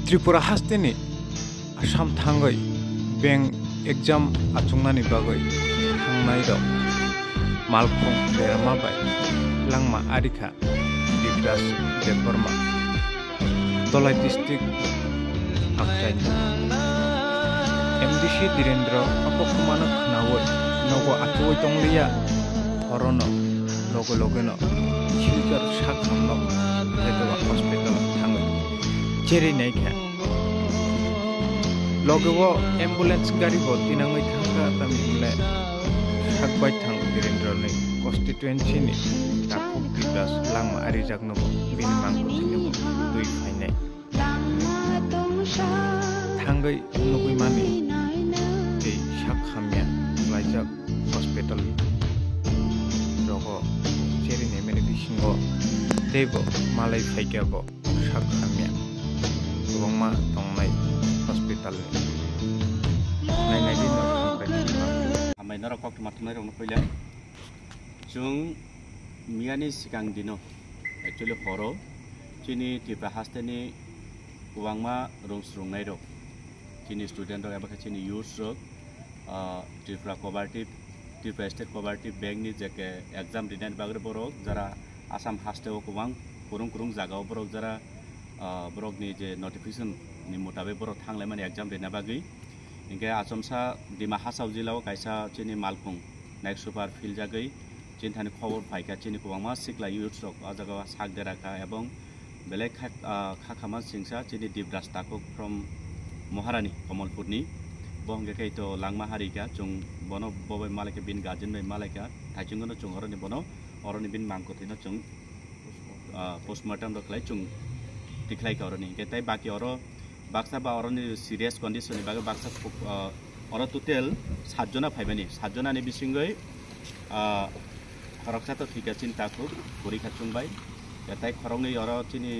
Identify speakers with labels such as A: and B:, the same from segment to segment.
A: Tripura hasteni Assam thangai bank exam achungnani bagai thangnai rok malkhung berama bai langma arikha Dibras Deborma Tolai district Akchaini MDC Direndra apokumana khnawoi nogo atoi tonglia horono logo logeno chiljar sakhamno hedewa hospital thangai cheri naikha logo ambulance gari bo tinangai thangka tamile sakbai thang Direndra ni constituency ni Takuk Dibras langma arijagno bini mangko tinebo dui phainai thangai nugui mani ei sakhamya laijak hospital rogo cheri nemeni bisingo debo malai phaikabo sakhamya gobangma tongnai hospital nainai din
B: amai nara kok matunai rong koila chung miani sikang dino actually horo chini Tripura hasteni wangma rungsrungnai rok chini student rok aba chini youth rok Tripura cooperative Tripura state cooperative bank ni jeke exam dinan bagre borok jara Assam hasteo kubang kurung jagao borok jara borok ni je notification ni mutabe borok thanglai mani exam dina bagi inge asomsa Dima Hasau jilao kaisa chini malkhung naik super field jagai चिन्तानि Khabar फाइका Chini कुबांमा सिक्ला youth rok ajaga sakderaka ebong belek khakama singsa chini Dibras Takuk from Moharani Kamalpurni bongge kai to langma harika chung bono bobai malake bin gajin bai malaka thaichungono chung oroni bono oroni bin mangko thino chung postmortem roklai chung tiklai ka oroni ketai baki oro baksa ba oroni serious condition ni baga baksa oro total 7 jona phaibani 7 jona ni bisingoi Khoroksa to thika cinta ku purikha chungbai ketai khorongni oro chini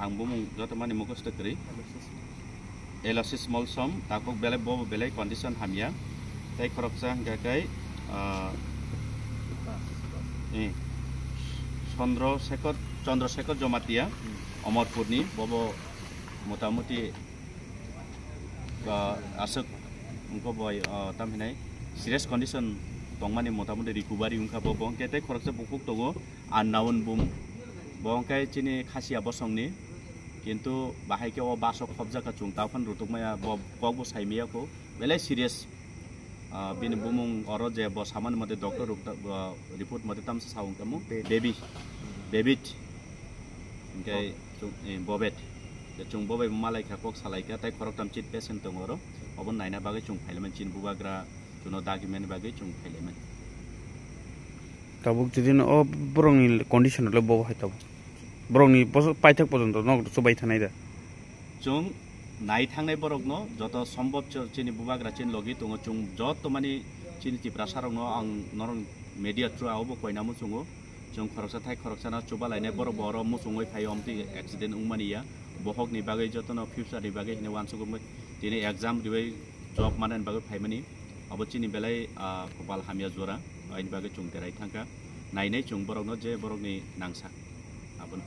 B: angbumung jotomani mukhosth kri LOC small sum takuk bele bo bele condition hamya tai khoroksa gagai Chandrasekhar Jomatia Amarpurni bobo motamuti asuk ungko boy tamhinai serious condition tongmani motamuti recovery ungka bobong ketai khoroksa bukuk togo unknown bum bongkai chini khasia bosongni kintu bahai ke o baso khobja ka chungta phan rutukmaya bogbo saimiya ko belai serious bin bumung oro je bo saman mate doctor report mate tam saung kamu David ngai bobet chung bobai malai kha kok salai ka tai khorok tam chit patient tongoro obon naina bagai chung phaileman chin bubagra chuno document bagai chung phaileman
C: tabuk jidin o brongni condition le bo hai tab brongni paithak porjonto no subai thanai da
B: chung nai thangnai borok no joto sombhob chini bubagra chin logi tongo chung jot mani chini Tripura sarong no ang norong media through abo koinamu chungo chung khoroksa thai khoroksa na chuba lainai borok boro musungoi phaiomti accident ungmaniya bohok ni bagai joto no future ni bagai ne wansugum tini exam dibai job manan bagai phaimani abo chini belai kopal hamya jora ain bagai chung terai thangka nainai chung borok no je borok ni nangsa abon